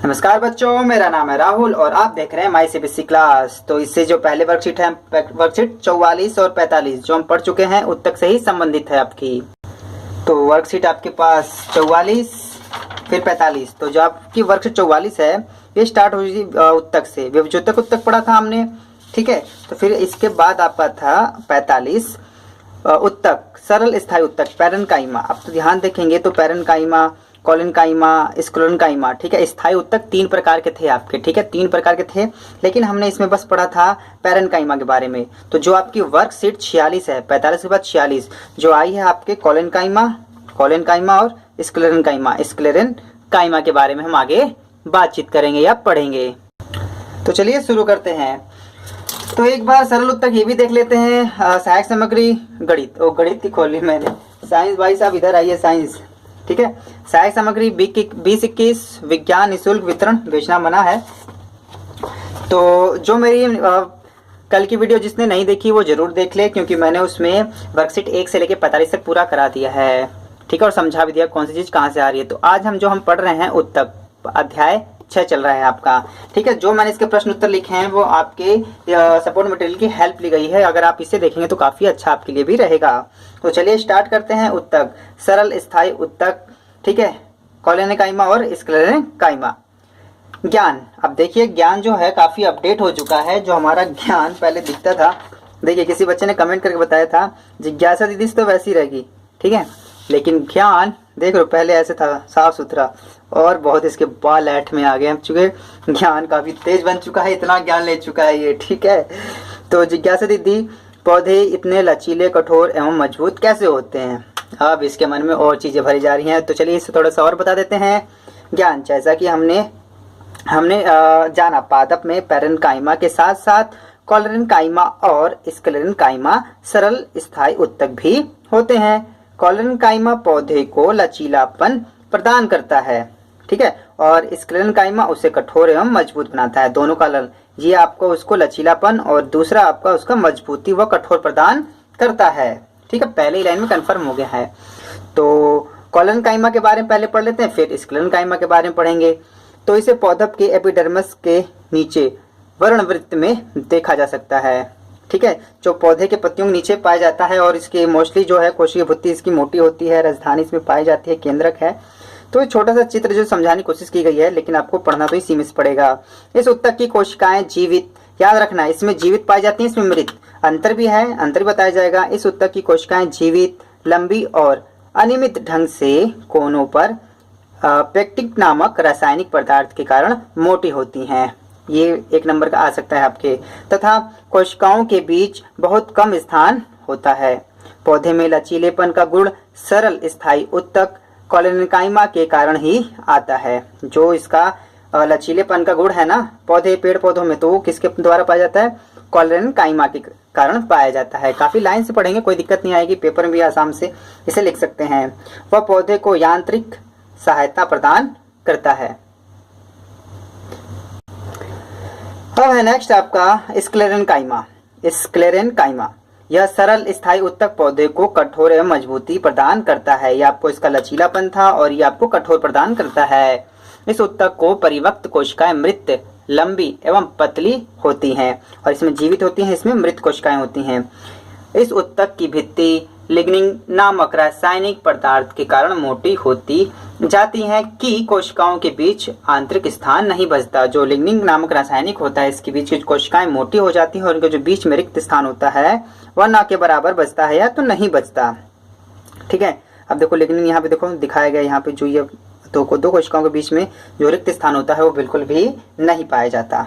नमस्कार बच्चों, मेरा नाम है राहुल और आप देख रहे हैं माई सीबीएसई क्लास। तो इससे जो पहले वर्कशीट है, वर्कशीट 44 और 45 जो हम पढ़ चुके हैं उत्तक से ही संबंधित है आपकी। तो वर्कशीट आपके पास 44 फिर 45। तो जो आपकी वर्कशीट 44 है ये स्टार्ट हुई उत्तक से, विभज्योतक उत्तक पढ़ा था हमने, ठीक है। तो फिर इसके बाद आपका था 45 उत्तक, सरल स्थायी उत्तक, पैरेन्काइमा। अब तो ध्यान देखेंगे तो पैरेन्काइमा, कोलेनकाइमा, स्क्लेरेन्काइमा, ठीक है। स्थायी उत्तक 3 प्रकार के थे आपके, ठीक है, 3 प्रकार के थे, लेकिन हमने इसमें बस पढ़ा था पैरेन्काइमा के बारे में। तो जो आपकी वर्कशीट 46 है, 45 के बाद 46 जो आई है आपके कोलेनकाइमा, कोलेनकाइमा और स्क्लेरेन्काइमा, स्क्लेरेन्काइमा के बारे में हम आगे बातचीत करेंगे या पढ़ेंगे। तो चलिए शुरू करते हैं। तो एक बार सरल उत्तक ये भी देख लेते हैं। सहायक सामग्री गणित, ओ गणित की खोली मैंने, साइंस भाई साहब इधर आइए, साइंस, ठीक है। सहायक सामग्री 20-21 विज्ञान निःशुल्क वितरण बेचना मना है। तो जो मेरी कल की वीडियो जिसने नहीं देखी वो जरूर देख ले, क्योंकि मैंने उसमें वर्कशीट 1 से लेकर 45 तक पूरा करा दिया है, ठीक है, और समझा भी दिया कौन सी चीज कहाँ से आ रही है। तो आज हम पढ़ रहे हैं उत्तक, अध्याय 6 चल रहा है आपका, ठीक है। जो मैंने इसके प्रश्न उत्तर लिखे हैं वो आपके सपोर्ट मटेरियल की हेल्प ली गई है। अगर आप इसे देखेंगे तो काफी अच्छा आपके लिए भी रहेगा। तो चलिए स्टार्ट करते हैं। उत्तक, सरल स्थायी उत्तक, ठीक है, कोलेनकाइमा और स्क्लेरेन्काइमा। ज्ञान, अब देखिए ज्ञान जो है काफी अपडेट हो चुका है। जो हमारा ज्ञान पहले दिखता था, देखिए किसी बच्चे ने कमेंट करके बताया था जिज्ञासा दीदी तो वैसी रहेगी, ठीक है, लेकिन ज्ञान देख लो पहले ऐसे था साफ सुथरा, और बहुत इसके बाल ऐठ में आ गए हैं, चूंकि ज्ञान काफी तेज बन चुका है, इतना ज्ञान ले चुका है ये, ठीक है। तो जिज्ञासा दीदी, पौधे इतने लचीले, कठोर एवं मजबूत कैसे होते हैं? अब इसके मन में और चीजें भरी जा रही हैं, तो चलिए इसे थोड़ा सा और बता देते हैं। ज्ञान, जैसा कि हमने जाना, पादप में पैरेन्काइमा के साथ साथ कोलेनकाइमा और स्क्लेरेन्काइमा सरल स्थायी उत्तक भी होते हैं। कोलेनकाइमा पौधे को लचीलापन प्रदान करता है, ठीक है, और स्क्लेरेन्काइमा उसे कठोर एवं मजबूत बनाता है। दोनों का ये आपको उसको लचीलापन और दूसरा आपका उसका मजबूती व कठोर प्रदान करता है, ठीक है। पहले ही लाइन में कंफर्म हो गया है। तो कोलेनकाइमा के बारे में पहले पढ़ लेते हैं, फिर स्क्लेरेन्काइमा के बारे में पढ़ेंगे। तो इसे पौधक के एपिडर्मिस के नीचे वर्णवृत्त में देखा जा सकता है, ठीक है, जो पौधे के पत्तियों के नीचे पाया जाता है, और इसके मोस्टली जो है कोशिकीय भित्ति इसकी मोटी होती है, राजधानी इसमें पाई जाती है, केंद्रक है। तो छोटा सा चित्र जो समझाने की कोशिश की गई है, लेकिन आपको पढ़ना तो इसी में पड़ेगा। इस उत्तक की कोशिकाएं जीवित, याद रखना इसमें जीवित पाई जाती हैं, इसमें मृत, अंतर भी है, अंतर भी बताया जाएगा। इस उत्तक की कोशिकाएं जीवित, लंबी और अनियमित ढंग से कोनों पर पेक्टिक नामक रासायनिक पदार्थ के कारण मोटी होती हैं, ये 1 नंबर का आ सकता है आपके, तथा कोशिकाओं के बीच बहुत कम स्थान होता है। पौधे में लचीलेपन का गुण सरल स्थायी उत्तक कोलेनकाइमा के कारण ही आता है। जो इसका लचीलेपन का गुण है ना पौधे, पेड़ पौधों में, तो वो किसके द्वारा पाया जाता है? कोलेनकाइमा के कारण पाया जाता है। काफी लाइन से पढ़ेंगे, कोई दिक्कत नहीं आएगी, पेपर में भी आसाम से इसे लिख सकते हैं। वह पौधे को यांत्रिक सहायता प्रदान करता है। अब है नेक्स्ट आपका स्क्लेरेन्काइमा। स्क्लेरेन्काइमा यह सरल स्थायी उत्तक पौधे को कठोर एवं मजबूती प्रदान करता है। ये आपको इसका लचीलापन था और ये आपको कठोर प्रदान करता है। इस उत्तक को परिवक्त कोशिकाएं मृत, लंबी एवं पतली होती हैं, और इसमें जीवित होती हैं, इसमें मृत कोशिकाएं होती हैं। इस उत्तक की भित्ति लिग्निन नामक रासायनिक पदार्थ के कारण मोटी होती जाती है कि कोशिकाओं के बीच आंतरिक स्थान नहीं बचता। जो लिग्निन नामक रासायनिक होता है इसके बीच की कोशिकाएं मोटी हो जाती हैं और उनके जो बीच में रिक्त स्थान होता है वह ना के बराबर बचता है या तो नहीं बचता, ठीक है। अब देखो लिग्निन यहाँ पे देखो दिखाया गया, यहाँ पे जो ये दो कोशिकाओं के बीच में जो रिक्त स्थान होता है वो बिल्कुल भी नहीं पाया जाता।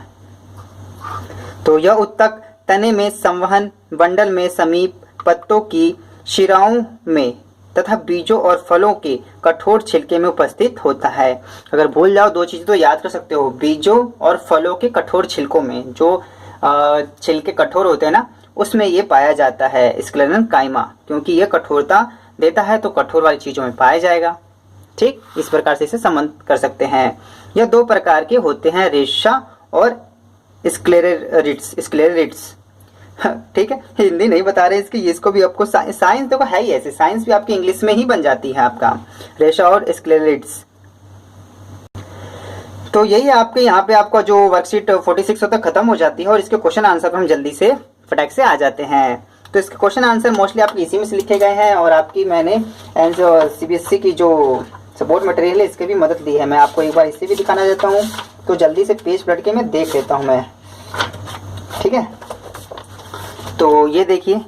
तो यह उत्तक तने में संवहन, बंडल में समीप, पत्तों की शिराओं में तथा बीजों और फलों के कठोर छिलके में उपस्थित होता है। अगर भूल जाओ 2 चीजें तो याद कर सकते हो, बीजों और फलों के कठोर छिलकों में, जो छिलके कठोर होते हैं ना उसमें ये पाया जाता है स्क्लेरेन्काइमा, क्योंकि ये कठोरता देता है तो कठोर वाली चीजों में पाया जाएगा, ठीक। इस प्रकार से इसे संबंध कर सकते हैं। यह 2 प्रकार के होते हैं, रेशा और स्क्लेरेरिट्स, ठीक है। हिंदी नहीं बता रहे इसकी, इसको भी आपको साइंस देखो है ही ऐसे, साइंस भी आपकी इंग्लिश में ही बन जाती है आपका, रेशा और स्क्लेरेरिट्स। तो यही आपके यहाँ पे आपका जो वर्कशीट 46 तक खत्म हो जाती है और इसके क्वेश्चन आंसर हम जल्दी से फटाक से आ जाते हैं। तो इसके क्वेश्चन आंसर मोस्टली आपके इसी में से लिखे गए हैं और आपकी मैंने CBSE की जो सपोर्ट मटेरियल है इसके भी मदद ली है। मैं आपको एक बार इसे भी दिखाना चाहता हूँ, तो जल्दी से पेज पलट के मैं देख लेता हूँ मैं, ठीक है। तो ये देखिए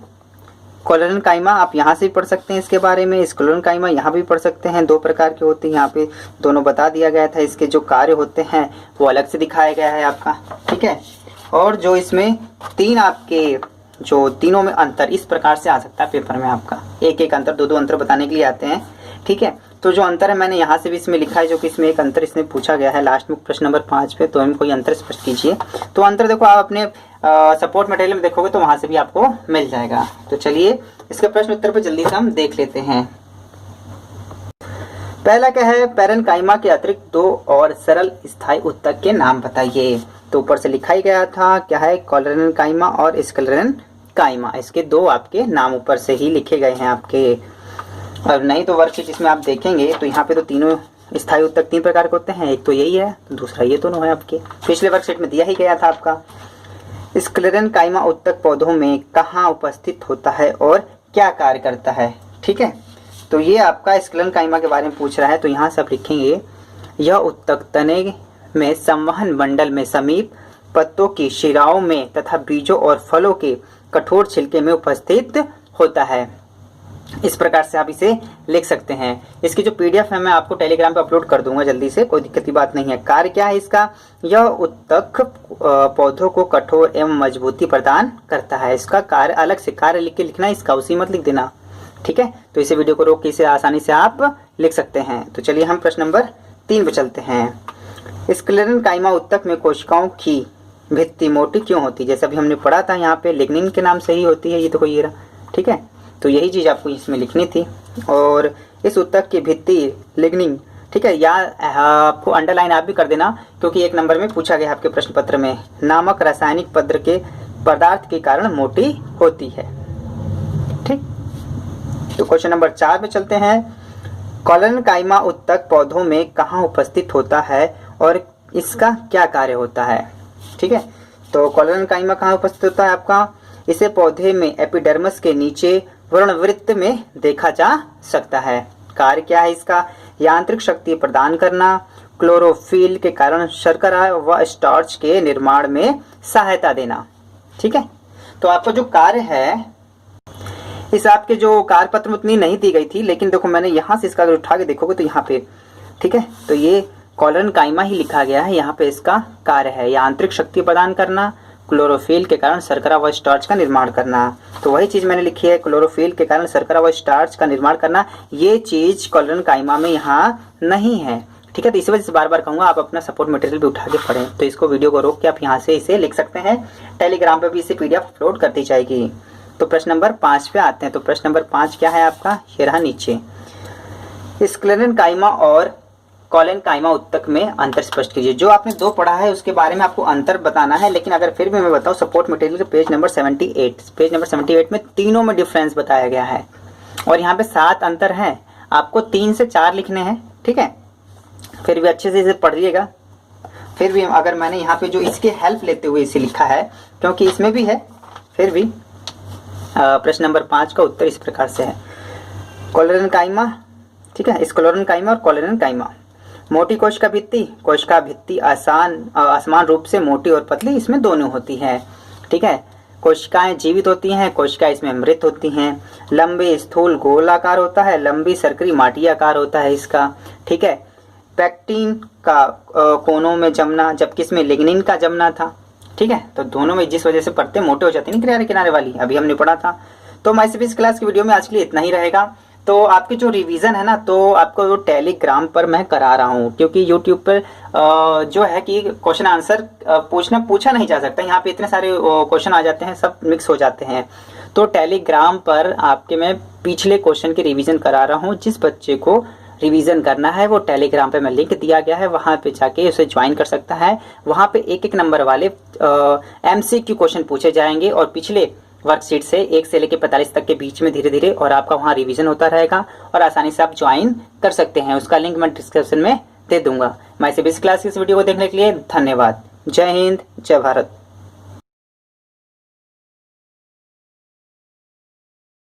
कॉलरन काइमा आप यहाँ से भी पढ़ सकते हैं इसके बारे में, स्क्लेरन काइमा यहाँ भी पढ़ सकते हैं। दो प्रकार के होते हैं, यहाँ पे दोनों बता दिया गया था। इसके जो कार्य होते हैं वो अलग से दिखाया गया है आपका, ठीक है। और जो इसमें तीन आपके जो तीनों में अंतर इस प्रकार से आ सकता है पेपर में आपका, एक एक अंतर, दो अंतर बताने के लिए आते हैं, ठीक है। तो जो अंतर है मैंने यहाँ से भी इसमें लिखा है, जो कि इसमें एक अंतर इसमें पूछा गया है लास्ट में प्रश्न नंबर 5 पे, तो हम कोई अंतर स्पष्ट कीजिए। तो अंतर देखो आप अपने सपोर्ट मटेरियल में देखोगे तो वहां से भी आपको मिल जाएगा। तो चलिए इसके प्रश्न उत्तर पे जल्दी से हम देख लेते हैं। पहला क्या है, पैरेन्काइमा के अतिरिक्त दो और सरल स्थायी उत्तक के नाम बताइए। तो ऊपर से लिखा ही गया था क्या है, कॉलरेन्काइमा और स्क्लेरेन्काइमा, इसके दो आपके नाम ऊपर से ही लिखे गए हैं आपके। और नहीं तो वर्कशीट इसमें आप देखेंगे तो यहाँ पे तो तीनों स्थायी उत्तक तीन प्रकार के होते हैं, एक तो यही है, दूसरा ये दोनों है आपके, पिछले वर्कशीट में दिया ही गया था आपका। स्क्लेरेन्काइमा उत्तक पौधों में कहाँ उपस्थित होता है और क्या कार्य करता है, ठीक है। तो ये आपका स्क्लेरेन्काइमा के बारे में पूछ रहा है, तो यहाँ से आप लिखेंगे यह उत्तक तने में संवहन मंडल में समीप पत्तों की शिराओं में तथा बीजों और फलों के कठोर छिलके में उपस्थित होता है। इस प्रकार से आप इसे लिख सकते हैं। इसकी जो PDF है मैं आपको टेलीग्राम पे अपलोड कर दूंगा जल्दी से, कोई दिक्कत की बात नहीं है। कार्य क्या है इसका, यह उत्तक पौधों को कठोर एवं मजबूती प्रदान करता है। इसका कार्य अलग से कार्य लिख के लिखना, इसका उसी मत लिख देना, ठीक है। तो इसे वीडियो को रोक के इसे आसानी से आप लिख सकते हैं। तो चलिए हम प्रश्न नंबर 3 पे चलते हैं। स्क्लेरेन्काइमा उत्तक में कोशिकाओं की भित्ति मोटी क्यों होती है? जैसे अभी हमने पढ़ा था यहाँ पे लिग्निन के नाम से ही होती है, ये तो ये रहा, ठीक है। तो यही चीज आपको इसमें लिखनी थी। और इस उत्तक की भित्ति लिग्निन, ठीक है, या आपको अंडरलाइन आप भी कर देना क्योंकि एक नंबर में पूछा गया आपके प्रश्न पत्र में, नामक रासायनिक पदार्थ के कारण मोटी होती है, ठीक। तो क्वेश्चन नंबर 4 पे चलते हैं। कॉलरेन्काइमा उत्तक पौधों में कहाँ उपस्थित होता है और इसका क्या कार्य होता है, ठीक है। तो कॉलरेन्काइमा कहाँ उपस्थित होता है आपका, इसे पौधे में एपिडर्मिस के नीचे व्रणवृत्त में देखा जा सकता है। कार्य क्या है इसका, यांत्रिक शक्ति प्रदान करना, क्लोरोफिल के कारण शर्करा व स्टार्च के निर्माण में सहायता देना, ठीक है। तो आपका जो कार्य है, इस आपके जो कार्य पत्र में उतनी नहीं दी गई थी, लेकिन देखो मैंने यहाँ से इसका उठा के देखोगे तो यहाँ पे, ठीक है, तो ये कॉलरेन्काइमा ही लिखा गया है। यहाँ पे इसका कार्य है यांत्रिक शक्ति प्रदान करना, क्लोरोफिल के कारण शर्करा व स्टार्च का निर्माण करना। तो वही चीज मैंने लिखी है, क्लोरोफिल के कारण शर्करा व स्टार्च का निर्माण करना। ये चीज कॉलरेन्काइमा में यहाँ नहीं है, ठीक है। तो इस वजह से बार बार कहूंगा आप अपना सपोर्ट मटेरियल भी उठा के पढ़ें। तो इसको वीडियो को रोक के आप यहाँ से इसे लिख सकते हैं, टेलीग्राम पे भी इसे PDF अपलोड कर दी जाएगी। तो प्रश्न नंबर 5 पे आते हैं। तो प्रश्न नंबर 5 क्या है आपका, ये रहा नीचे। स्क्लेरेन्काइमा और कॉलरेन्काइमा उत्तक में अंतर स्पष्ट कीजिए। जो आपने दो पढ़ा है उसके बारे में आपको अंतर बताना है, लेकिन अगर फिर भी मैं बताऊं सपोर्ट मटेरियल के पेज नंबर 78 में तीनों में डिफरेंस बताया गया है और यहाँ पे 7 अंतर हैं, आपको 3 से 4 लिखने हैं, ठीक है। फिर भी अच्छे से इसे पढ़िएगा। फिर भी अगर मैंने यहाँ पे जो इसके हेल्प लेते हुए इसे लिखा है, क्योंकि इसमें भी है, फिर भी प्रश्न नंबर 5 का उत्तर इस प्रकार से है। कॉलरेन्काइमा, ठीक है, स्क्लेरेन्काइमा और कॉलरेन्काइमा। मोटी कोशिका भित्ति असमान रूप से मोटी और पतली इसमें दोनों होती है, ठीक है। कोशिकाएं जीवित होती हैं, कोशिकाएं इसमें मृत होती हैं। लंबे स्थूल गोलाकार होता है, लंबी सर्करी माटी आकार होता है इसका, ठीक है। पैक्टिन का कोनों में जमना, जबकि इसमें लिग्निन का जमना था, ठीक है। तो दोनों में जिस वजह से पत्ते मोटे हो जाते हैं किनारे किनारे वाली, अभी हमने पढ़ा था। तो MyCBSE क्लास की वीडियो में आज के लिए इतना ही रहेगा। तो आपकी जो रिवीजन है ना, तो आपको वो टेलीग्राम पर मैं करा रहा हूँ, क्योंकि यूट्यूब पर जो है कि क्वेश्चन आंसर पूछा नहीं जा सकता, यहाँ पे इतने सारे क्वेश्चन आ जाते हैं, सब मिक्स हो जाते हैं। तो टेलीग्राम पर आपके मैं पिछले क्वेश्चन की रिवीजन करा रहा हूँ। जिस बच्चे को रिवीजन करना है वो टेलीग्राम पे मैं लिंक दिया गया है, वहां पे जाके उसे ज्वाइन कर सकता है। वहां पे एक नंबर वाले MCQ क्वेश्चन पूछे जाएंगे और पिछले वर्कशीट से 1 से लेकर 45 तक के बीच में धीरे धीरे, और आपका वहां रिवीजन होता रहेगा और आसानी से आप ज्वाइन कर सकते हैं। उसका लिंक मैं डिस्क्रिप्शन में दे दूंगा। माई सीबीएसई क्लास की इस वीडियो को देखने के लिए धन्यवाद। जय हिंद, जय भारत।